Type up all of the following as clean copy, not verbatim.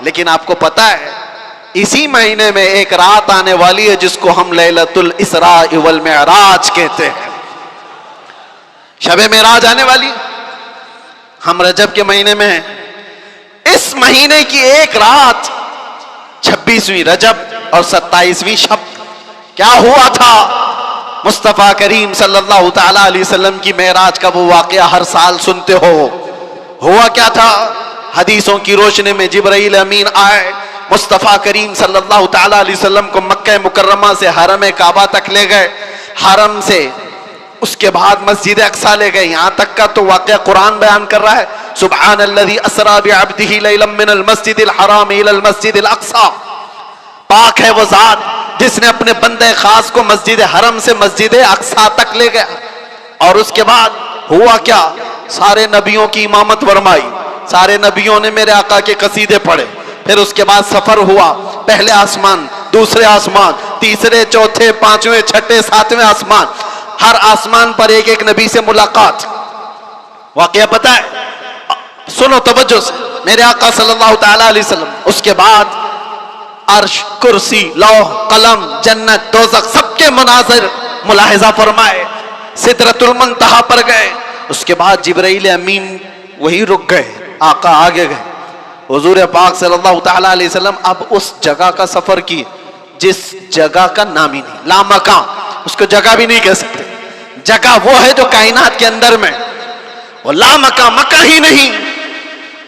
لیکن آپ کو پتا ہے اسی مہینے میں ایک رات آنے والی ہے جس کو ہم لیلۃ الاسراء والمعراج کہتے ہیں. شب معراج آنے والی. ہم رجب کے مہینے میں ہیں. اس مہینے کی ایک رات 26ویں رجب اور 27ویں شب کیا ہوا تھا؟ مصطفیٰ کریم صلی اللہ تعالی علیہ وسلم کی معراج کا وہ واقعہ ہر سال سنتے ہو. ہوا کیا تھا؟ حدیثوں کی روشنی میں جبرائیل امین آئے, مصطفیٰ کریم صلی اللہ تعالی علیہ وسلم کو مکہ مکرمہ سے حرم کعبہ تک لے گئے. حرم سے اس کے بعد مسجد اقصی لے گئے. یہاں تک کا تو واقعہ قرآن بیان کر رہا ہے, سبحان الذی اسری بعبدہ لیلا من المسجد الحرام الی المسجد الاقصی. پاک ہے وہ ذات جس نے اپنے بندے خاص کو مسجد حرم سے مسجد اقصی تک لے گیا. اور اس کے بعد ہوا کیا؟ سارے نبیوں کی امامت فرمائی, سارے نبیوں نے میرے آقا کے قصیدے پڑھے. پھر اس کے بعد سفر ہوا, پہلے آسمان, دوسرے آسمان, تیسرے, چوتھے, پانچویں, چھٹے, ساتویں آسمان. ہر آسمان پر ایک ایک نبی سے ملاقات. واقعہ پتا ہے؟ سنو توجہ سے, میرے آقا صلی اللہ تعالی علیہ وسلم اس کے بعد عرش, کرسی, لوح, قلم, جنت, دوزخ سب کے مناظر ملاحظہ فرمائے. سدرۃ المنتہا پر گئے. اس کے بعد جبرائیل امین وہی رک گئے, آقا آگے گئے. حضور پاک صلی اللہ تعالی علیہ وسلم اب اس جگہ کا سفر کی جس جگہ کا نام ہی نہیں, لا مکان, اس کو جگہ بھی نہیں کہہ سکتے. جگہ وہ ہے جو کائنات کے اندر میں, وہ لا مکان, مکہ ہی نہیں,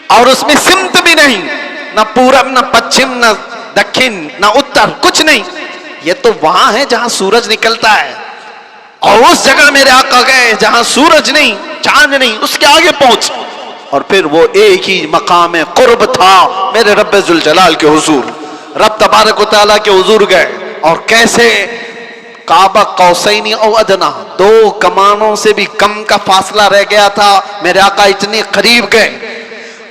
اور اس میں سمت بھی نہیں, نہ پورب, نہ پچھم, نہ دکھن, نہ اتر, کچھ نہیں. یہ تو وہاں ہے جہاں سورج نکلتا ہے, اور اس جگہ میرے آقا گئے جہاں سورج نہیں, چاند نہیں, اس کے آگے پہنچ. اور پھر وہ ایک ہی مقام قرب تھا میرے رب ذوالجلال کے حضور. رب تبارک و تعالیٰ کے حضور گئے, اور کیسے؟ کعبہ قوسین او ادنا, دو کمانوں سے بھی کم کا فاصلہ رہ گیا تھا. میرے آقا اتنے قریب گئے.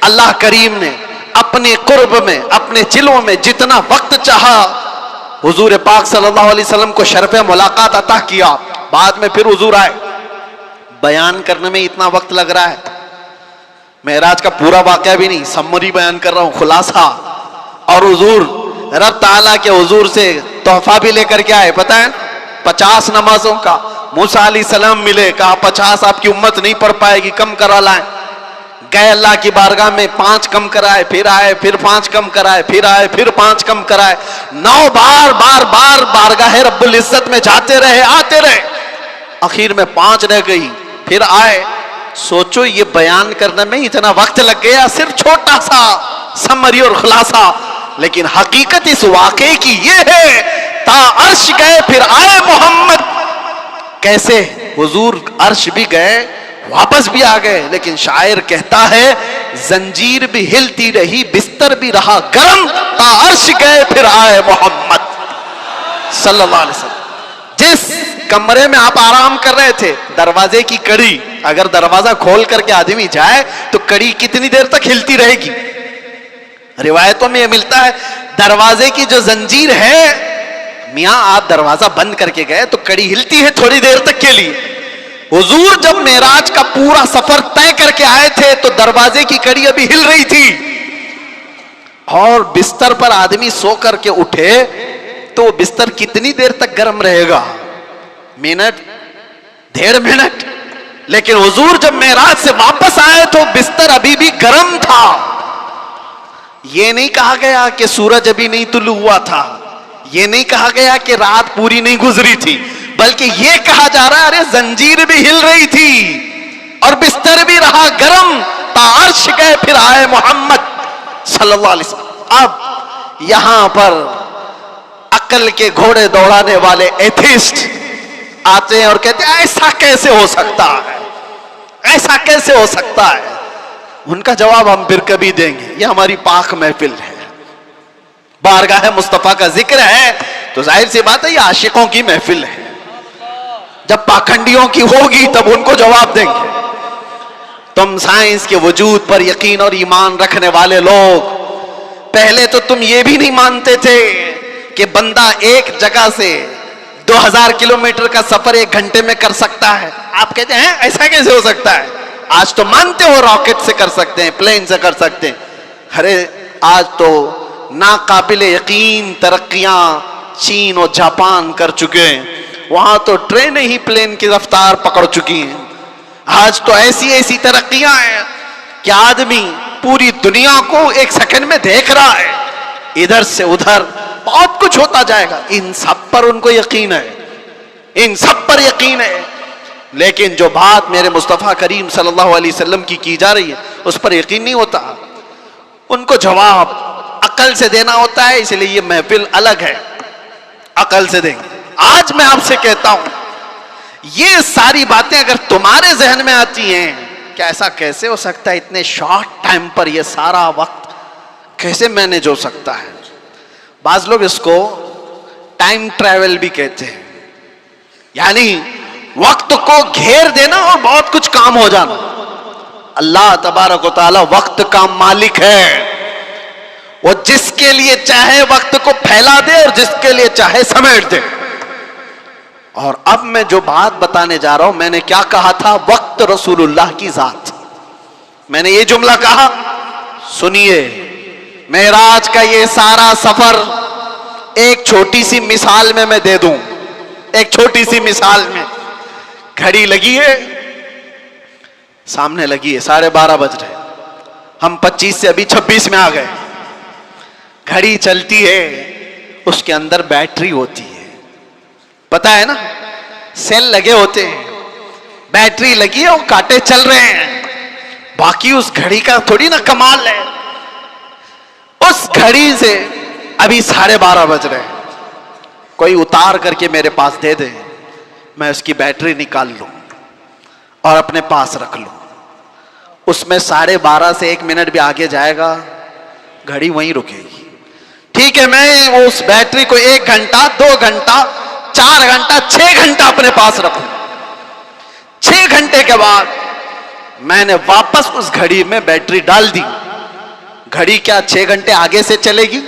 اللہ کریم نے اپنے قرب میں, اپنے جلووں میں جتنا وقت چاہا حضور پاک صلی اللہ علیہ وسلم کو شرف ملاقات عطا کیا. بعد میں پھر حضور آئے. بیان کرنے میں اتنا وقت لگ رہا ہے, معراج کا پورا واقعہ بھی نہیں, سمری بیان کر رہا ہوں, خلاصہ. اور حضور رب تعالیٰ کے حضور سے تحفہ بھی لے کر کے آئے, پتہ ہے 50 نمازوں کا. موسیٰ علیہ السلام ملے, کہا 50 آپ کی امت نہیں پڑھ پائے گی, کم کرا لائیں. گئے اللہ کی بارگاہ میں, 5 کم کرائے, پھر آئے, پھر 5 کم کرائے, پھر آئے, پھر 5 کم کرائے. 9 بار بار بار بارگاہ رب العزت میں جاتے رہے, آتے رہے. آخر میں 5 رہ گئی, پھر آئے. سوچو یہ بیان کرنے میں اتنا وقت لگ گیا, صرف چھوٹا سا سمری اور خلاصہ. لیکن حقیقت اس واقعے کی یہ ہے, تا عرش گئے پھر آئے محمد. کیسے؟ حضور عرش بھی گئے, واپس بھی آ گئے. لیکن شاعر کہتا ہے زنجیر بھی ہلتی رہی, بستر بھی رہا گرم, تا عرش گئے پھر آئے محمد صلی اللہ علیہ وسلم. جس کمرے میں آپ آرام کر رہے تھے, دروازے کی کڑی, اگر دروازہ کھول کر کے آدمی جائے تو کڑی کتنی دیر تک ہلتی رہے گی؟ روایتوں میں یہ ملتا ہے دروازے کی جو زنجیر ہے, میاں آپ دروازہ بند کر کے گئے تو کڑی ہلتی ہے تھوڑی دیر تک کے لیے. حضور جب معراج کا پورا سفر طے کر کے آئے تھے تو دروازے کی کڑی ابھی ہل رہی تھی, اور بستر پر آدمی سو کر کے اٹھے تو بستر کتنی دیر تک گرم رہے گا؟ Minute, 1.5 minute. لیکن حضور جب معراج سے واپس آئے تو بستر ابھی بھی گرم تھا. یہ نہیں کہا گیا کہ سورج ابھی نہیں طلوع ہوا تھا, یہ نہیں کہا گیا کہ رات پوری نہیں گزری تھی, بلکہ یہ کہا جا رہا ہے ارے زنجیر بھی ہل رہی تھی اور بستر بھی رہا گرم, تا عرش گئے پھر آئے محمد صلی اللہ علیہ وسلم. اب یہاں پر عقل کے گھوڑے دوڑانے والے ایتھیسٹ آتے ہیں اور کہتے ہیں ایسا کیسے ہو سکتا ہے, ایسا کیسے ہو سکتا ہے. ان کا جواب ہم پھر کبھی دیں گے, یہ ہماری پاک محفل ہے, بارگاہ مصطفیٰ کا ذکر ہے تو ظاہر سی بات ہے یہ عاشقوں کی محفل ہے. جب پاکھنڈیوں کی ہوگی تب ان کو جواب دیں گے. تم سائنس کے وجود پر یقین اور ایمان رکھنے والے لوگ, پہلے تو تم یہ بھی نہیں مانتے تھے کہ بندہ ایک جگہ سے 2000 کلومیٹر کا سفر 1 گھنٹے میں کر سکتا ہے. آپ کہتے ہیں ایسا کیسے ہو سکتا ہے؟ آج تو مانتے ہو راکٹ سے کر سکتے ہیں, پلین سے کر سکتے ہیں. ارے آج تو ناقابل یقین ترقیاں چین اور جاپان کر چکے ہیں، وہاں تو ٹرینیں ہی پلین کی رفتار پکڑ چکی ہیں۔ آج تو ایسی ترقیاں ہیں کہ آدمی پوری دنیا کو ایک سیکنڈ میں دیکھ رہا ہے، ادھر سے ادھر بہت کچھ ہوتا جائے گا۔ ان سب پر ان کو یقین ہے، ان سب پر یقین ہے، لیکن جو بات میرے مصطفیٰ کریم صلی اللہ علیہ وسلم کی جا رہی ہے اس پر یقین نہیں ہوتا۔ ان کو جواب عقل سے دینا ہوتا ہے، اس لیے یہ محفل الگ ہے، عقل سے دیں گے۔ آج میں آپ سے کہتا ہوں، یہ ساری باتیں اگر تمہارے ذہن میں آتی ہیں کہ ایسا کیسے ہو سکتا ہے، اتنے شارٹ ٹائم پر یہ سارا وقت کیسے مینیج ہو سکتا ہے۔ بعض لوگ اس کو ٹائم ٹریول بھی کہتے ہیں، یعنی وقت کو گھیر دینا اور بہت کچھ کام ہو جانا۔ اللہ تبارک و تعالی وقت کا مالک ہے، وہ جس کے لیے چاہے وقت کو پھیلا دے اور جس کے لیے چاہے سمیٹ دے۔ اور اب میں جو بات بتانے جا رہا ہوں، میں نے کیا کہا تھا؟ وقت رسول اللہ کی ذات۔ میں نے یہ جملہ کہا، سنیے، معراج کا یہ سارا سفر ایک چھوٹی سی مثال میں دے دوں، ایک چھوٹی سی مثال میں۔ گھڑی لگی ہے، سامنے لگی ہے، 12:30 بج رہے، ہم 25 سے ابھی 26 میں آ گئے۔ گھڑی چلتی ہے، اس کے اندر بیٹری ہوتی ہے، پتا ہے نا، سیل لگے ہوتے ہیں، بیٹری لگی ہے، وہ کانٹے چل رہے ہیں، باقی اس گھڑی کا تھوڑی نا کمال ہے۔ اس گھڑی سے ابھی 12:30 بج رہے ہیں، کوئی اتار کر کے میرے پاس دے دے، میں اس کی بیٹری نکال لوں اور اپنے پاس رکھ لوں، اس میں 12:30 سے 1 منٹ بھی آگے جائے گا، گھڑی وہیں رکے گی۔ ٹھیک ہے، میں اس بیٹری کو 1 گھنٹہ 2 گھنٹہ 4 گھنٹہ 6 گھنٹہ اپنے پاس رکھوں، 6 گھنٹے کے بعد میں نے واپس اس گھڑی میں بیٹری ڈال دی، گھڑی کیا 6 گھنٹے آگے سے چلے گی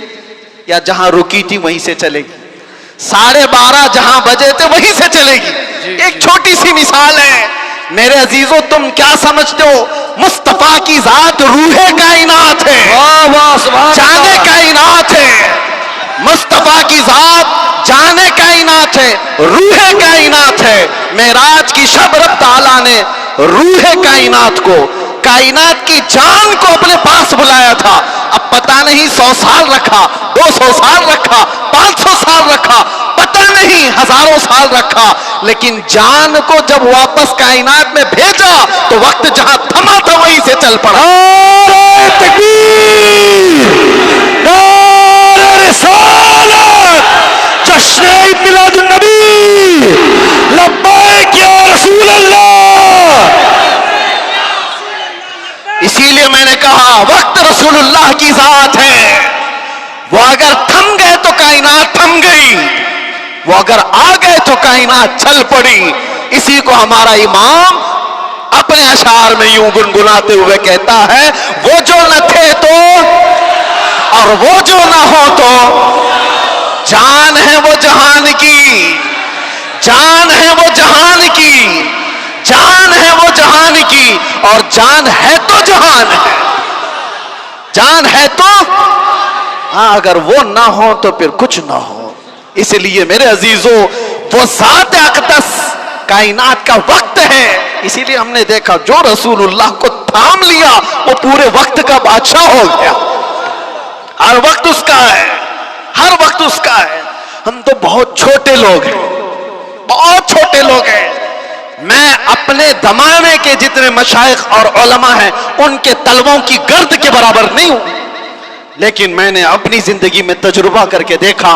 یا جہاں رکی تھی وہیں سے چلے گی؟ 12:30 جہاں بجے تھے وہیں سے چلے گی۔ ایک چھوٹی سی مثال ہے میرے عزیزو، تم کیا سمجھتے ہو؟ مصطفیٰ کی ذات روح کائنات ہے، جان کائنات ہے، مصطفیٰ کی ذات جان کائنات ہے، روح کائنات ہے۔ معراج کی شب رب تعالیٰ نے روح کائنات کو، کائنات کی جان کو اپنے پاس بلایا تھا۔ اب پتہ نہیں 100 سال رکھا، 200 سال رکھا، 500 سال رکھا، پتہ نہیں ہزاروں سال رکھا، لیکن جان کو جب واپس کائنات میں بھیجا تو وقت جہاں تھما تھا وہیں سے چل پڑا۔ نعرہ تکبیر، نعرہ رسالت، جشن عید میلاد النبی، لبیک یا رسول اللہ۔ اسی لیے میں نے کہا وقت رسول اللہ کی ذات ہے، وہ اگر تھم گئے تو کائنات تھم گئی، وہ اگر آ گئے تو کائنات چل پڑی۔ اسی کو ہمارا امام اپنے اشعار میں یوں گنگناتے ہوئے کہتا ہے، وہ جو نہ تھے تو اور وہ جو نہ ہو تو، جان ہے وہ جہان کی، جان ہے وہ جہان کی، جان ہے وہ جہان کی، اور جان ہے تو جہان ہے، جان ہے تو ہاں، اگر وہ نہ ہو تو پھر کچھ نہ ہو۔ اس لیے میرے عزیزو، وہ ذات اقدس کائنات کا وقت ہے۔ اسی لیے ہم نے دیکھا جو رسول اللہ کو تھام لیا وہ پورے وقت کا بادشاہ ہو گیا، ہر وقت اس کا ہے، ہر وقت اس کا ہے۔ ہم تو بہت چھوٹے لوگ ہیں، بہت چھوٹے لوگ ہیں۔ میں اپنے زمانے کے جتنے مشائخ اور علماء ہیں ان کے طلبوں کی گرد کے برابر نہیں ہوں، لیکن میں نے اپنی زندگی میں تجربہ کر کے دیکھا،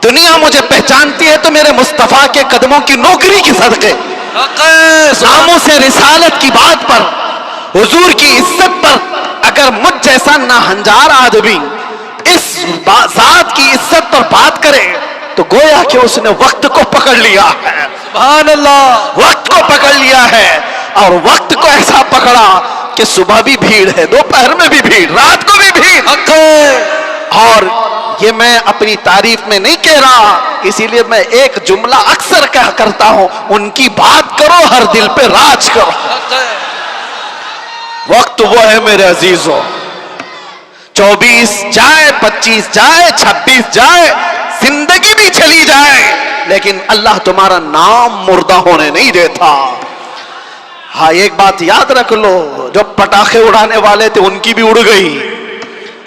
دنیا مجھے پہچانتی ہے تو میرے مصطفیٰ کے قدموں کی نوکری کی صدقے، ناموس رسالت کی بات پر، حضور کی عزت پر اگر مجھ جیسا ناہنجار آدمی اس ذات کی عزت پر بات کرے تو گویا کہ اس نے وقت کو پکڑ لیا ہے۔ سبحان اللہ، وقت کو پکڑ لیا ہے، اور وقت کو ایسا پکڑا کہ صبح بھی بھیڑ ہے، دوپہر میں بھی بھیڑ، رات کو بھی بھیڑ۔ اور یہ میں اپنی تعریف میں نہیں کہہ رہا، اسی لیے میں ایک جملہ اکثر کہا کرتا ہوں، ان کی بات کرو ہر دل پہ راج کرو۔ وقت وہ ہے میرے عزیزوں 24 جائے, 25 جائے, 26 جائے, زندگی بھی چلی جائے, لیکن اللہ تمہارا نام مردہ ہونے نہیں دیتا. ہاں ایک بات یاد رکھ لو, جو پٹاخے اڑانے والے تھے ان کی بھی اڑ گئی,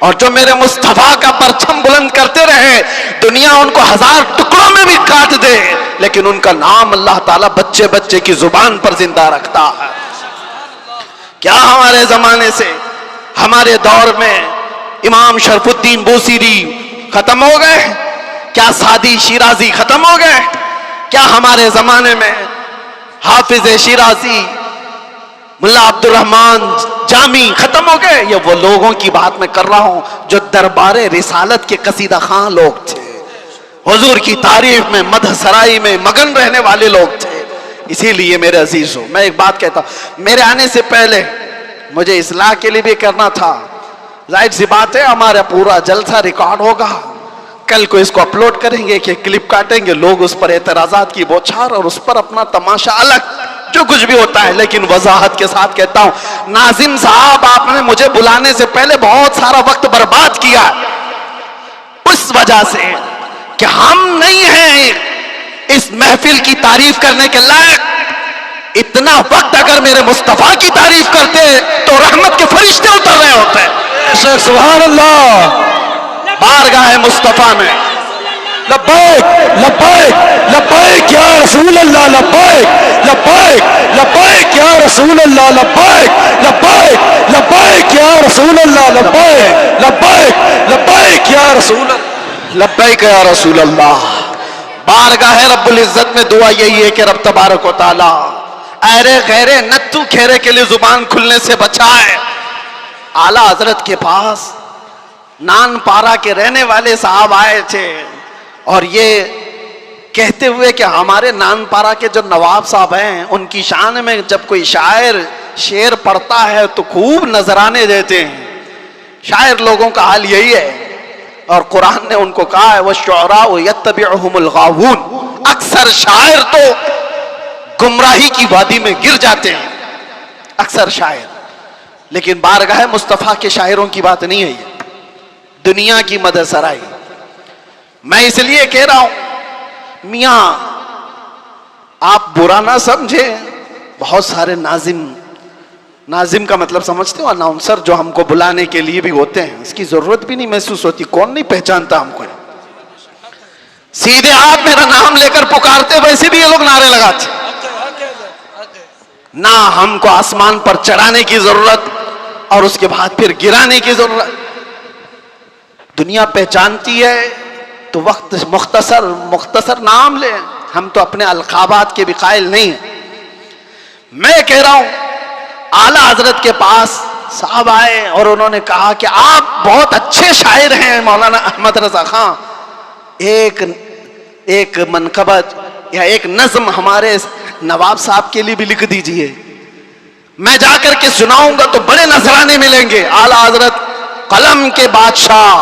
اور جو میرے مصطفیٰ کا پرچم بلند کرتے رہے دنیا ان کو 1000 ٹکڑوں میں بھی کاٹ دے, لیکن ان کا نام اللہ تعالیٰ بچے بچے کی زبان پر زندہ رکھتا ہے. کیا ہمارے زمانے سے, ہمارے دور میں امام شرف الدین بوسیری ختم ہو گئے؟ کیا سعدی شیرازی ختم ہو گئے؟ کیا ہمارے زمانے میں حافظ شیرازی, ملا عبد الرحمن جامی ختم ہو گئے؟ یہ وہ لوگوں کی بات میں کر رہا ہوں جو دربار رسالت کے قصیدہ خواں لوگ تھے, حضور کی تعریف میں مدح سرائی میں مگن رہنے والے لوگ تھے. اسی لیے میرے عزیزوں میں ایک بات کہتا ہوں, میرے آنے سے پہلے مجھے اصلاح کے لیے بھی کرنا تھا. ظاہر سی بات ہے ہمارا پورا جلسہ ریکارڈ ہوگا, کل کو اس کو اپلوڈ کریں گے کہ کلپ کاٹیں گے, لوگ اس پر اعتراضات کی بوچھار اور اس پر اپنا تماشا الگ جو کچھ بھی ہوتا ہے. لیکن وضاحت کے ساتھ کہتا ہوں, ناظم صاحب آپ نے مجھے بلانے سے پہلے بہت سارا وقت برباد کیا اس وجہ سے کہ ہم نہیں ہیں اس محفل کی تعریف کرنے کے لائق. اتنا وقت اگر میرے مصطفیٰ کی تعریف کرتے تو رحمت کے فرشتے اتر رہے ہوتے. سبحان اللہ. بارگاہ مصطفیٰ میں لبیک لبیک لبیک یا رسول اللہ, لبیک لبیک لبیک یا رسول اللہ, لبیک لبیک لبیک یا رسول اللہ, لبیک لبیک لبیک یا رسول اللہ, لبیک یا رسول اللہ. بارگاہ رب العزت میں دعا یہی ہے کہ رب تبارک و تعالی ایرے غیرے نتو کھیرے کے لیے زبان کھلنے سے بچائے. اعلیٰ حضرت کے پاس نان پارا کے رہنے والے صاحب آئے تھے اور یہ کہتے ہوئے کہ ہمارے نان پارا کے جو نواب صاحب ہیں ان کی شان میں جب کوئی شاعر شعر پڑھتا ہے تو خوب نذرانے دیتے ہیں. شاعر لوگوں کا حال یہی ہے, اور قرآن نے ان کو کہا ہے وَالشُّعَرَاءُ يَتَّبِعُهُمُ الْغَاوُونَ, اکثر شاعر تو گمراہی کی وادی میں گر جاتے ہیں, اکثر شاعر. لیکن بارگاہ مصطفیٰ کے شاعروں کی بات نہیں ہے یہ, دنیا کی مدح سرائی. میں اس لیے کہہ رہا ہوں میاں آپ برا نہ سمجھیں, بہت سارے ناظم کا مطلب سمجھتے ہو اناؤنسر جو ہم کو بلانے کے لیے بھی ہوتے ہیں, اس کی ضرورت بھی نہیں محسوس ہوتی, کون نہیں پہچانتا ہم کو. سیدھے آپ میرا نام لے کر پکارتے, ویسے بھی یہ لوگ نعرے لگاتے. نہ ہم کو آسمان پر چڑھانے کی ضرورت اور اس کے بعد پھر گرانے کی ضرورت. دنیا پہچانتی ہے تو وقت مختصر نام لے, ہم تو اپنے القابات کے بھی قائل نہیں ہیں. میں کہہ رہا ہوں اعلیٰ حضرت کے پاس صاحب آئے اور انہوں نے کہا کہ آپ بہت اچھے شاعر ہیں مولانا احمد رضا خان, ایک منقبت یا ایک نظم ہمارے نواب صاحب کے لیے بھی لکھ دیجئے, میں جا کر کے سناؤں گا تو بڑے نذرانے ملیں گے. اعلیٰ حضرت قلم کے بادشاہ,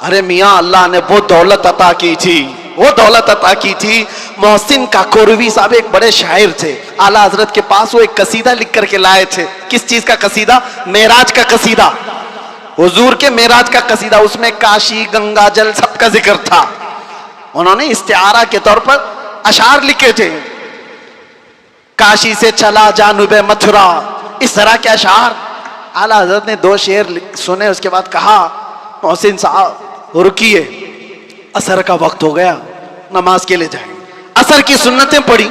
ارے میاں اللہ نے وہ دولت عطا کی تھی, وہ دولت عطا کی تھی. محسن کاکوروی صاحب ایک بڑے شاعر تھے, اعلیٰ حضرت کے پاس وہ ایک قصیدہ لکھ کر کے لائے تھے. کس چیز کا قصیدہ؟ معراج کا قصیدہ, حضور کے معراج کا قصیدہ. اس میں کاشی گنگا جل سب کا ذکر تھا. انہوں نے استعارہ کے طور پر اشعار لکھے تھے, کاشی سے چلا جانب متھرا, اس طرح کے اشعار. اعلیٰ حضرت نے 2 شعر سنے, اس کے بعد کہا محسن صاحب رکیے, عصر کا وقت ہو گیا, نماز کے لیے جائیں. عصر کی سنتیں پڑھی.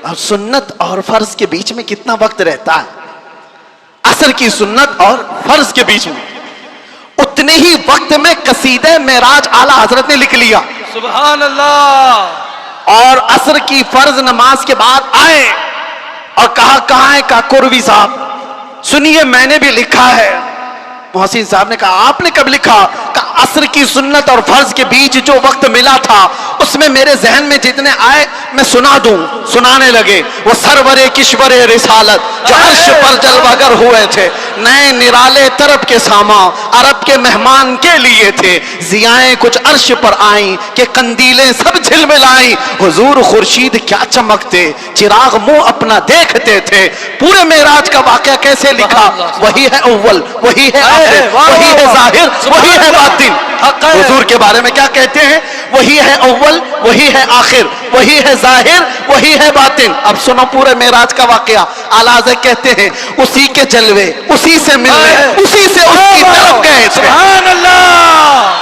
اب سنت اور فرض کے بیچ میں کتنا وقت رہتا ہے؟ عصر کی سنت اور فرض کے بیچ میں اتنے ہی وقت میں قصیدہ معراج اعلیٰ حضرت نے لکھ لیا. سبحان اللہ. اور عصر کی فرض نماز کے بعد آئے اور کہا کہاں ہے کاکوروی صاحب, سنیے میں نے بھی لکھا ہے. محسن صاحب نے کہا آپ نے کب لکھا؟ عصر کی سنت اور فرض کے بیچ جو وقت ملا تھا اس میں میرے ذہن میں جتنے آئے میں سنا دوں. سنانے لگے وہ سرور کشور رسالت جو عرش پر جلوگر ہوئے تھے, نئے نرالے طرب کے ساما عرب کے مہمان کے لیے تھے. ضیائیں کچھ عرش پر آئیں کہ قندیلیں سب جھلملائیں. حضور خورشید کیا چمکتے, چراغ منہ اپنا دیکھتے تھے. پورے معراج کا واقعہ کیسے لکھا؟ وہی ہے اول, وہی ہے آخر, وہی ہے ظاہر, وہی ہے باطن. حضور کے بارے میں کیا کہتے ہیں؟ وہی ہے اول, وہی ہے آخر, وہی ہے ظاہر, وہی ہے باطن. اب سنو پورے معراج کا واقعہ. اعلیٰ حضرت کہتے ہیں اسی کے جلوے, اسی سے ملنے, اسی سے اس کی طرف گئے تھے. سبحان اللہ.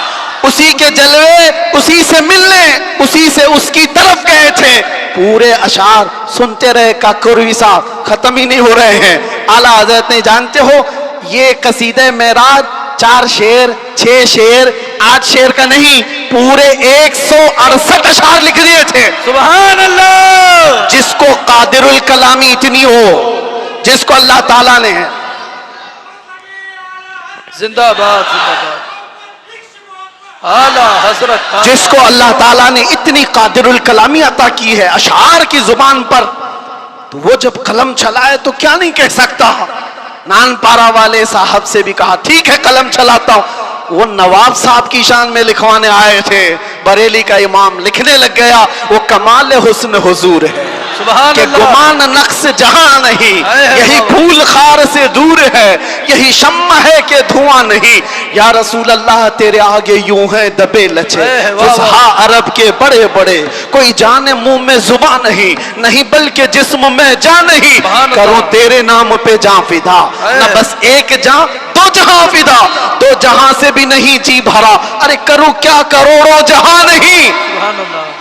اسی کے جلوے, اسی سے ملنے, اسی سے اس کی طرف گئے تھے. پورے اشعار سنتے رہے کاکروی صاحب, ختم ہی نہیں ہو رہے ہیں. اعلیٰ حضرت نے, جانتے ہو یہ قصیدہ معراج 4 شعر 6 شعر 8 شعر کا نہیں, پورے 168 اشعار لکھ دیے تھے. سبحان اللہ. جس کو قادر الکلامی اتنی ہو, جس کو اللہ تعالیٰ نے زندہ باد زندہ باد اعلیٰ حضرت, جس کو اللہ تعالیٰ نے اتنی قادر الکلامی عطا کی ہے اشعار کی زبان پر, تو وہ جب قلم چلائے تو کیا نہیں کہہ سکتا. نان پارا والے صاحب سے بھی کہا ٹھیک ہے قلم چلاتا ہوں. وہ نواب صاحب کی شان میں لکھوانے آئے تھے, بریلی کا امام لکھنے لگ گیا وہ کمال حسن حضور ہے سبحان کہ اللہ. گمان نقص جہاں نہیں, یہی پھول خار سے دور ہے, یہی شمع ہے کہ دھواں نہیں. یا رسول اللہ تیرے آگے یوں ہیں دبے لچے فصحا عرب کے بڑے بڑے, کوئی جانے منہ میں زباں نہیں, نہیں بلکہ جسم میں جان نہیں. کروں تیرے نام پہ جاں فدا, نہ بس ایک جاں دو جہاں فدا, 2 جہاں سے بھی نہیں جی بھرا, ارے کروں کیا کروڑوں جہاں نہیں. سبحان اللہ.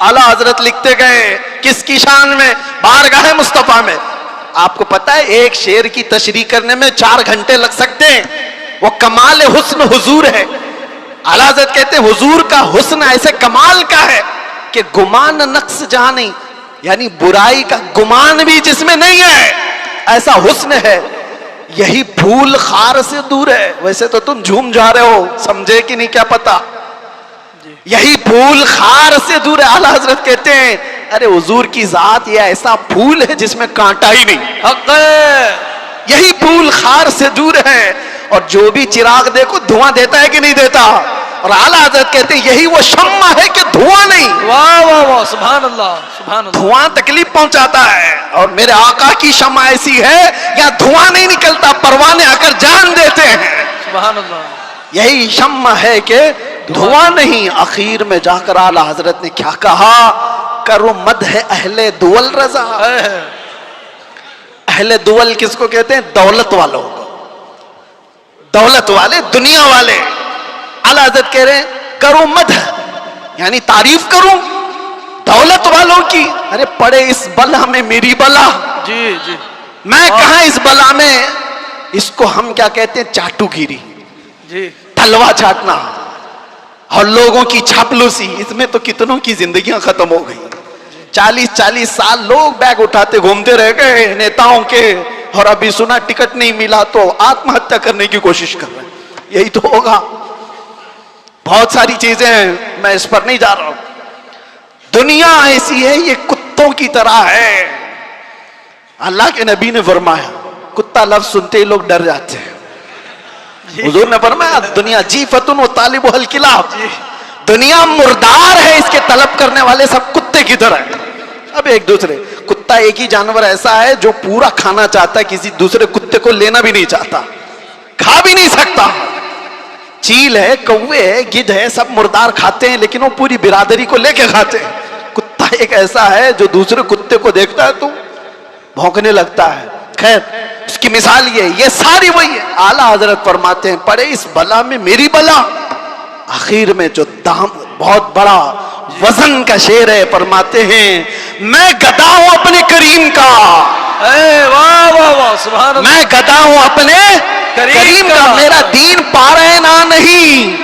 اعلیٰ حضرت لکھتے گئے کس کی شان میں؟ بارگاہ مصطفیٰ میں. آپ کو پتا ہے ایک شعر کی تشریح کرنے میں 4 گھنٹے لگ سکتے ہیں. وہ کمال حسن حضور ہے. اعلیٰ حضرت کہتے ہیں حضور کا حسن ایسے کمال کا ہے کہ گمان نقص جہاں نہیں, یعنی برائی کا گمان بھی جس میں نہیں ہے, ایسا حسن ہے. یہی پھول خار سے دور ہے. ویسے تو تم جھوم جا رہے ہو, سمجھے کہ نہیں کیا پتا. یہی پھول خار سے دور ہے. اعلیٰ حضرت کہتے ہیں ارے حضور کی ذات یہ ایسا پھول ہے جس میں کانٹا ہی نہیں. حق ہے. یہی پھول خار سے دور ہے, اور جو بھی چراغ دیکھو دھواں دیتا ہے کہ نہیں دیتا. اور اعلیٰ حضرت کہتے ہیں یہی وہ شمع ہے کہ دھواں نہیں. واہ واہ واہ سبحان اللہ سبحان اللہ. دھواں تکلیف پہنچاتا ہے, اور میرے آقا کی شمع ایسی ہے یا دھواں نہیں نکلتا, پروانے آ کر جان دیتے ہیں. سبحان اللہ. یہی شمع ہے کہ دھواں نہیں. اخیر میں جا کر اعلیٰ حضرت نے کیا کہا؟ کرو مدح اہل دول رضا. اہل دول کس کو کہتے ہیں؟ دولت والوں کو, دولت والے, دنیا والے. اعلیٰ حضرت کہہ رہے ہیں کرو مدح, یعنی تعریف کروں دولت والوں کی. ارے پڑے اس بلا میں میری بلا, جی جی میں کہاں اس بلا میں. اس کو ہم کیا کہتے ہیں؟ چاٹو گیری, جی تلوا چاٹنا اور لوگوں کی چاپلوسی. اس میں تو کتنوں کی زندگیاں ختم ہو گئی. 40 سال لوگ بیگ اٹھاتے گھومتے رہ گئے نیتاؤں کے, اور ابھی سنا ٹکٹ نہیں ملا تو آتم ہتیا کرنے کی کوشش کر رہے ہیں. یہی تو ہوگا. بہت ساری چیزیں ہیں, میں اس پر نہیں جا رہا ہوں. دنیا ایسی ہے, یہ کتوں کی طرح ہے. اللہ کے نبی نے فرمایا کتا لفظ سنتے ہی لوگ ڈر جاتے ہیں. حضور نے فرمایا دنیا جیفتن و طالب الکلاب, دنیا مردار ہے, اس کے طلب کرنے والے سب کتے کی طرح ہیں. اب ایک دوسرے, کتا ایک ہی جانور ایسا ہے جو پورا کھانا چاہتا ہے, کسی دوسرے کتے کو لینا بھی نہیں چاہتا, کھا بھی نہیں سکتا. چیل ہے, کوے ہے, گدھ ہے, سب مردار کھاتے ہیں, لیکن وہ پوری برادری کو لے کے کھاتے ہیں. کتا ایک ایسا ہے جو دوسرے کتے کو دیکھتا ہے تو بھونکنے لگتا ہے. خیر اس کی مثال یہ ساری وہی ہے. اعلیٰ حضرت فرماتے ہیں پڑے اس بلا میں میری بلا. آخر میں جو دام بہت بڑا وزن کا شعر ہے, فرماتے ہیں میں گدا ہوں اپنے کریم کا. واہ واہ واہ سبحان اللہ. میں گدا ہوں اپنے کریم کا. میرا دین پارے نان نہیں,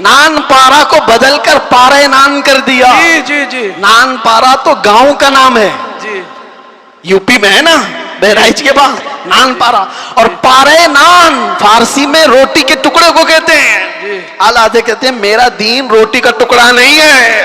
نان پارا کو بدل کر پارے نان کر دیا. جی جی جی نان پارا تو گاؤں کا نام ہے, جی یو پی میں ہے نا, بہرائچ کے بعد نان پارا. اور پارے نان فارسی میں روٹی کے ٹکڑے کو کہتے ہیں. اعلیٰ حضرت کہتے ہیں میرا دین روٹی کا ٹکڑا نہیں ہے.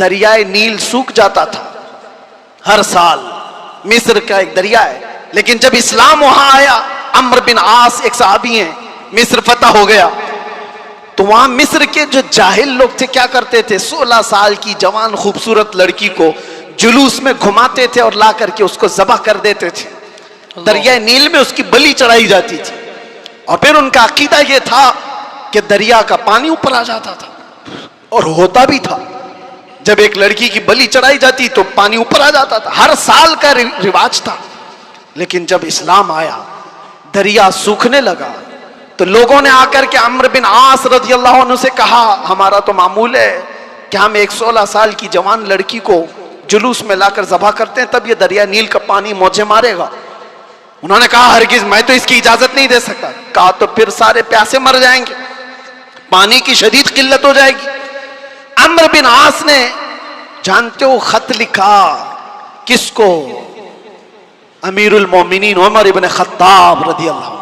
دریائے نیل سوکھ جاتا تھا ہر سال. مصر کا ایک دریا ہے, لیکن جب اسلام وہاں آیا, عمرو بن عاص ایک صحابی ہیں, مصر فتح ہو گیا, تو وہاں مصر کے جو جاہل لوگ تھے کیا کرتے تھے, 16 سال کی جوان خوبصورت لڑکی کو جلوس میں گھماتے تھے اور لا کر کے اس کو ذبح کر دیتے تھے. دریائے نیل میں اس کی بلی چڑھائی جاتی تھی, اور پھر ان کا عقیدہ یہ تھا کہ دریا کا پانی اوپر آ جاتا تھا, اور ہوتا بھی تھا. جب ایک لڑکی کی بلی چڑھائی جاتی تو پانی اوپر آ جاتا تھا, ہر سال کا رواج تھا. لیکن جب اسلام آیا, دریا سوکھنے لگا, تو لوگوں نے آ کر کے عمرو بن عاص رضی اللہ عنہ سے کہا, ہمارا تو معمول ہے کہ ہم ایک 16 سال کی جوان لڑکی کو جلوس میں لا کر ذبح کرتے ہیں, تب یہ دریا نیل کا پانی موجیں مارے گا. انہوں نے کہا ہرگز میں تو اس کی اجازت نہیں دے سکتا. کہا تو پھر سارے پیاسے مر جائیں گے, پانی کی شدید قلت ہو جائے گی. عمرو بن عاص نے, جانتے ہو, خط لکھا کس کو, امیر المومنین عمر ابن خطاب رضی اللہ عنہ.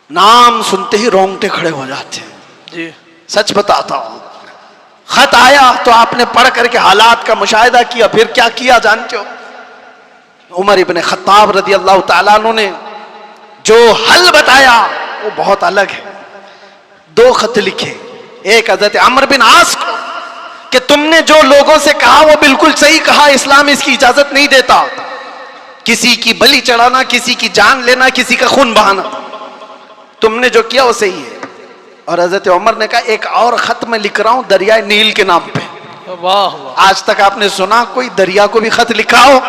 نام سنتے ہی رونگٹے کھڑے ہو جاتے ہیں. جی سچ بتاتا ہوں, خط آیا تو آپ نے پڑھ کر کے حالات کا مشاہدہ کیا, پھر کیا کیا جانتے ہو, عمر ابن خطاب رضی اللہ تعالیٰ عنہ نے جو حل بتایا وہ بہت الگ ہے. 2 خط لکھے, ایک حضرت عمرو بن عاص کو کہ تم نے جو لوگوں سے کہا وہ بالکل صحیح کہا, اسلام اس کی اجازت نہیں دیتا, کسی کی بلی چڑھانا, کسی کی جان لینا, کسی کا خون بہانا, تم نے جو کیا وہ صحیح ہے. اور حضرت عمر نے کہا ایک اور خط میں لکھ رہا ہوں دریائے نیل کے نام پہ. واہ واہ. آج تک آپ نے سنا کوئی دریا کو بھی خط لکھا ہو؟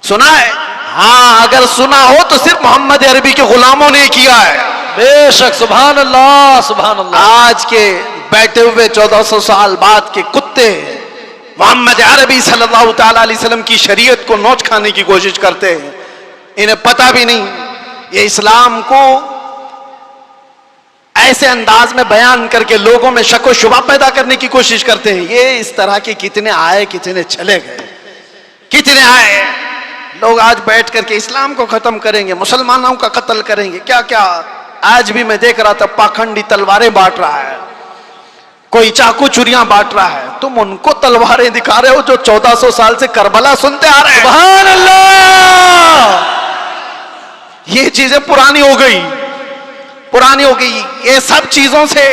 سنا ہے؟ ہاں, اگر سنا ہو تو صرف محمد عربی کے غلاموں نے کیا ہے. بے شک, سبحان اللہ سبحان اللہ. آج کے بیٹھے ہوئے 1400 سال بعد کے کتے محمد عربی صلی اللہ تعالی علیہ وسلم کی شریعت کو نوچ کھانے کی کوشش کرتے ہیں, انہیں پتہ بھی نہیں. یہ اسلام کو ایسے انداز میں بیان کر کے لوگوں میں شک و شبہ پیدا کرنے کی کوشش کرتے ہیں. یہ اس طرح کے کتنے آئے, کتنے چلے گئے, کتنے آئے. لوگ آج بیٹھ کر کے اسلام کو ختم کریں گے, مسلمانوں کا قتل کریں گے, کیا کیا. آج بھی میں دیکھ رہا تھا پاکھنڈی تلواریں بانٹ رہا ہے, کوئی چاقو چوریاں بانٹ رہا ہے. تم ان کو تلواریں دکھا رہے ہو جو 1400 سال سے کربلا سنتے آ رہے ہیں. سبحان اللہ. یہ چیزیں پرانی ہو گئی, پرانی ہو گئی. یہ سب چیزوں سے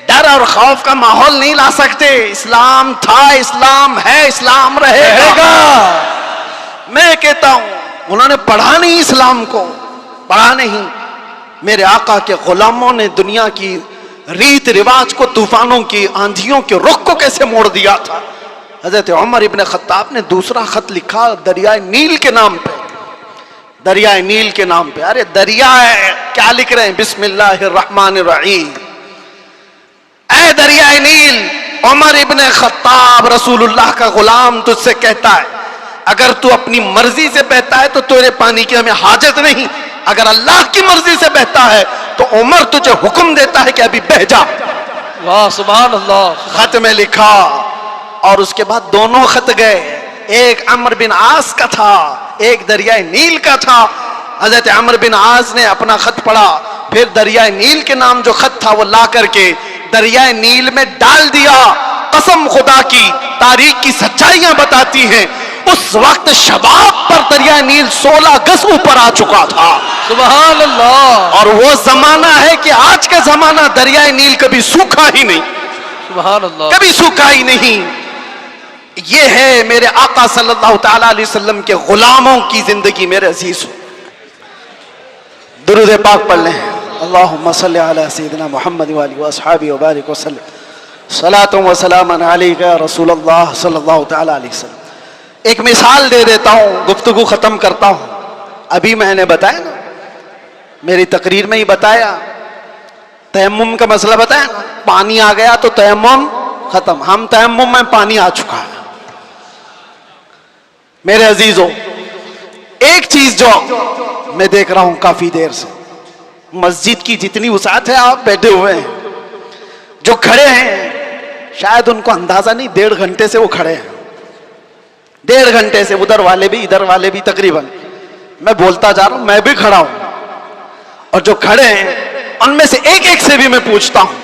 ڈر اور خوف کا ماحول نہیں لا سکتے. اسلام تھا, اسلام ہے, اسلام رہے گا. میں کہتا ہوں انہوں نے پڑھا نہیں اسلام کو, پڑھا نہیں. میرے آقا کے غلاموں نے دنیا کی ریت رواج کو, طوفانوں کی, آندھیوں کے رخ کو کیسے موڑ دیا تھا. حضرت عمر ابن خطاب نے دوسرا خط لکھا دریائے نیل کے نام پہ, دریائے نیل کے نام پہ. ارے دریا ہے, کیا لکھ رہے ہیں, بسم اللہ الرحمن الرحیم. اے دریائے نیل, عمر ابن خطاب رسول اللہ کا غلام تجھ سے کہتا ہے اگر تو اپنی مرضی سے بہتا ہے تو تیرے پانی کی ہمیں حاجت نہیں, اگر اللہ کی مرضی سے بہتا ہے تو عمر تجھے حکم دیتا ہے کہ ابھی بہ جا. واہ سبحان اللہ. خط میں لکھا, اور اس کے بعد دونوں خط گئے, ایک عمرو بن عاص کا تھا, ایک دریائے نیل کا تھا. حضرت عمرو بن عاص نے اپنا خط پڑھا, پھر دریائے نیل کے نام جو خط تھا وہ لا کر کے دریائے نیل میں ڈال دیا. قسم خدا کی, تاریخ کی سچائیاں بتاتی ہیں اس وقت شباب پر دریائے نیل 16 گز اوپر آ چکا تھا. سبحان اللہ. اور وہ زمانہ ہے کہ آج کا زمانہ دریائے نیل کبھی سوکھا ہی نہیں, سبحان اللہ. کبھی سوکھا ہی نہیں. یہ ہے میرے آقا صلی اللہ تعالی علیہ وسلم کے غلاموں کی زندگی. میرے عزیز, درود پاک پڑھ لیں. اللہم صلی علی سیدنا محمد وآلہ وصحابہ وبارک وسلم. صلاۃ و سلام علیک یا رسول اللہ صلی اللہ تعالی علیہ وسلم. ایک مثال دے دیتا ہوں, گفتگو ختم کرتا ہوں. ابھی میں نے بتایا نا, میری تقریر میں ہی بتایا, تیمم کا مسئلہ بتایا نا, پانی آ گیا تو تیمم ختم. ہم تیمم میں پانی آ چکا ہے. میرے عزیزوں, ایک چیز جو میں دیکھ رہا ہوں کافی دیر سے, مسجد کی جتنی وسعت ہے, آپ بیٹھے ہوئے ہیں, جو کھڑے ہیں شاید ان کو اندازہ نہیں, 1.5 گھنٹے سے وہ کھڑے ہیں, 1.5 گھنٹے سے, ادھر والے بھی ادھر والے بھی تقریباً. میں بولتا جا رہا ہوں, میں بھی کھڑا ہوں, اور جو کھڑے ہیں ان میں سے ایک ایک سے بھی میں پوچھتا ہوں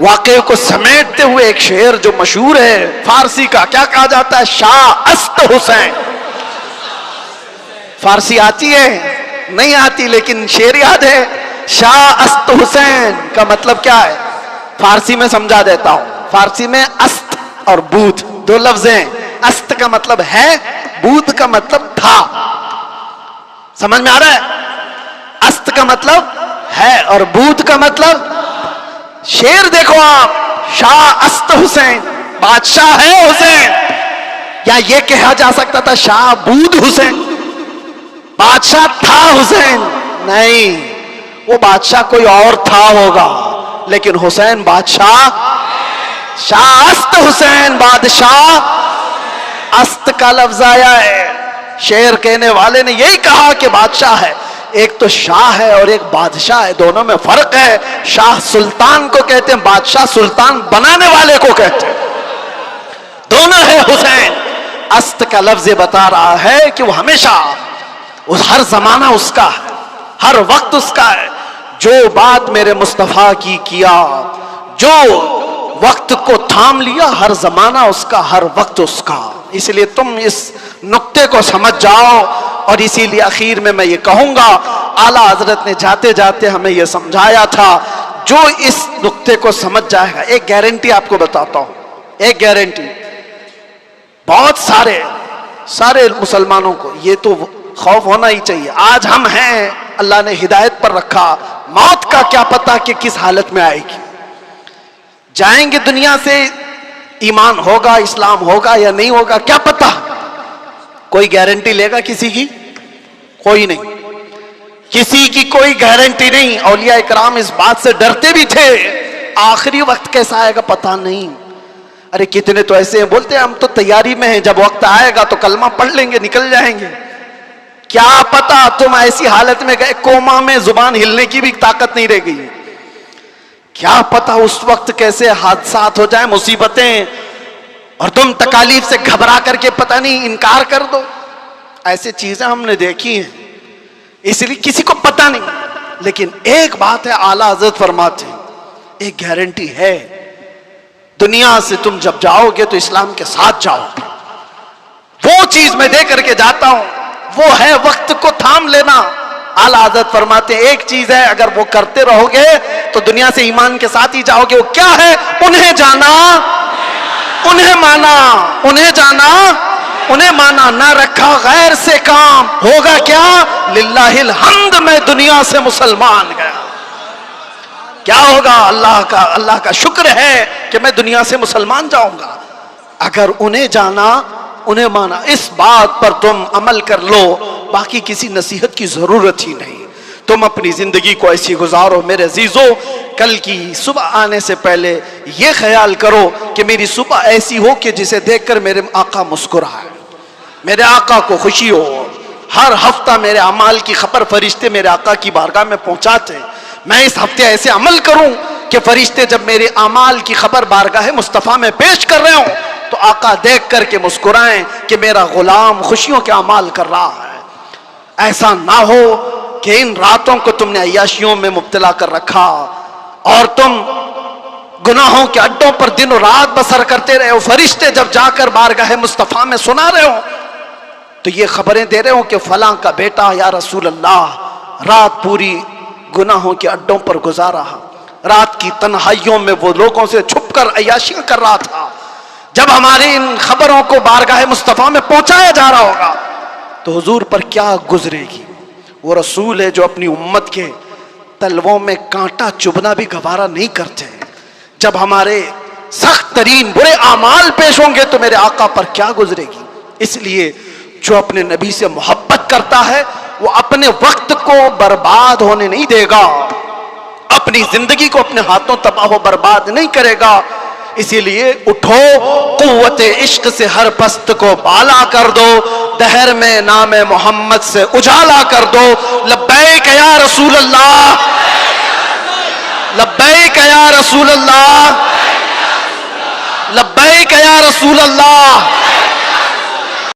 واقعے کو سمیٹتے ہوئے ایک شعر جو مشہور ہے فارسی کا، کیا کہا جاتا ہے؟ شاہ است حسین. فارسی آتی ہے؟ نہیں آتی، لیکن شعر یاد ہے. شاہ است حسین کا مطلب کیا ہے؟ فارسی میں سمجھا دیتا ہوں. فارسی میں است اور بود دو لفظ ہیں. است کا مطلب ہے، بود کا مطلب تھا. سمجھ میں آ رہا ہے؟ است کا مطلب ہے اور بود کا مطلب. شعر دیکھو آپ، شاہ است حسین، بادشاہ ہے حسین. یا یہ کہا جا سکتا تھا شاہ بود حسین، بادشاہ تھا حسین. نہیں، وہ بادشاہ کوئی اور تھا ہوگا، لیکن حسین بادشاہ. شاہ است حسین بادشاہ. است کا لفظ آیا ہے. شعر کہنے والے نے یہی کہا کہ بادشاہ ہے. ایک تو شاہ ہے اور ایک بادشاہ ہے، دونوں میں فرق ہے. شاہ سلطان کو کہتے ہیں، بادشاہ سلطان بنانے والے کو کہتے ہیں. دونوں ہے حسین. است کا لفظ یہ بتا رہا ہے کہ وہ ہمیشہ، ہر زمانہ اس کا ہے، ہر وقت اس کا ہے. جو بات میرے مصطفیٰ کی کیا، جو وقت کو تھام لیا، ہر زمانہ اس کا، ہر وقت اس کا. اس لیے تم اس نقطے کو سمجھ جاؤ. اور اسی لیے اخیر میں یہ کہوں گا، اعلیٰ حضرت نے جاتے جاتے ہمیں یہ سمجھایا تھا، جو اس نقطے کو سمجھ جائے گا. ایک گارنٹی آپ کو بتاتا ہوں، ایک گارنٹی. بہت سارے مسلمانوں کو یہ تو خوف ہونا ہی چاہیے. آج ہم ہیں، اللہ نے ہدایت پر رکھا. موت کا کیا پتا کہ کس حالت میں آئے گی. جائیں گے دنیا سے، ایمان ہوگا، اسلام ہوگا یا نہیں ہوگا، کیا پتا. کوئی گارنٹی لے گا کسی کی؟ کوئی نہیں، کسی کی کوئی گارنٹی نہیں. اولیاء اکرام اس بات سے ڈرتے بھی تھے، آخری وقت کیسا آئے گا پتا نہیں. ارے کتنے تو ایسے ہیں بولتے ہیں ہم تو تیاری میں ہیں، جب وقت آئے گا تو کلمہ پڑھ لیں گے، نکل جائیں گے. کیا پتا تم ایسی حالت میں گئے، کوما میں زبان ہلنے کی بھی طاقت نہیں رہ گئی. کیا پتا اس وقت کیسے حادثات ہو جائیں، مصیبتیں، اور تم تکالیف سے گھبرا کر کے پتہ نہیں انکار کر دو. ایسے چیزیں ہم نے دیکھی ہیں، اس لیے کسی کو پتہ نہیں. لیکن ایک بات ہے، اعلیٰ حضرت فرماتے ہیں، ایک گارنٹی ہے، دنیا سے تم جب جاؤ گے تو اسلام کے ساتھ جاؤ گے. وہ چیز میں دے کر کے جاتا ہوں، وہ ہے وقت کو تھام لینا. اعلیٰ حضرت فرماتے ہیں ایک چیز ہے، اگر وہ کرتے رہو گے تو دنیا سے ایمان کے ساتھ ہی جاؤ گے. وہ کیا ہے؟ انہیں جانا، انہیں مانا. انہیں جانا، انہیں مانا. نہ رکھا غیر سے کام، ہوگا کیا؟ للہ الحمد، میں دنیا سے مسلمان گیا. کیا ہوگا؟ اللہ کا شکر ہے کہ میں دنیا سے مسلمان جاؤں گا. اگر انہیں جانا، انہیں مانا، اس بات پر تم عمل کر لو، باقی کسی نصیحت کی ضرورت ہی نہیں. تم اپنی زندگی کو ایسی گزارو. میرے عزیزو، کل کی صبح آنے سے پہلے یہ خیال کرو کہ میری صبح ایسی ہو کہ جسے دیکھ کر میرے آقا مسکرائے، میرے آقا کو خوشی ہو. ہر ہفتہ میرے اعمال کی خبر فرشتے میرے آقا کی بارگاہ میں پہنچاتے. میں اس ہفتے ایسے عمل کروں کہ فرشتے جب میرے اعمال کی خبر بارگاہ مصطفیٰ میں پیش کر رہے ہوں تو آقا دیکھ کر کے مسکرائیں کہ میرا غلام خوشیوں کے اعمال کر رہا ہے. ایسا نہ ہو کہ ان راتوں کو تم نے عیاشیوں میں مبتلا کر رکھا اور تم گناہوں کے اڈوں پر دن و رات بسر کرتے رہے ہو. فرشتے جب جا کر بارگاہ مصطفیٰ میں سنا رہے ہو تو یہ خبریں دے رہے ہو کہ فلاں کا بیٹا یا رسول اللہ رات پوری گناہوں کے اڈوں پر گزارا، رات کی تنہائیوں میں وہ لوگوں سے چھپ کر عیاشیاں کر رہا تھا. جب ہماری ان خبروں کو بارگاہ مصطفیٰ میں پہنچایا جا رہا ہوگا تو حضور پر کیا گزرے گی. وہ رسول ہے جو اپنی امت کے تلووں میں کانٹا چبھنا بھی گوارا نہیں کرتے. جب ہمارے سخت ترین برے اعمال پیش ہوں گے تو میرے آقا پر کیا گزرے گی. اس لیے جو اپنے نبی سے محبت کرتا ہے وہ اپنے وقت کو برباد ہونے نہیں دے گا، اپنی زندگی کو اپنے ہاتھوں تباہ و برباد نہیں کرے گا. اسی لیے اٹھو، قوت عشق سے ہر پست کو بالا کر دو، دہر میں نام محمد سے اجالا کر دو. لبیک یا رسول اللہ، لبیک یا رسول اللہ، لبیک یا رسول اللہ.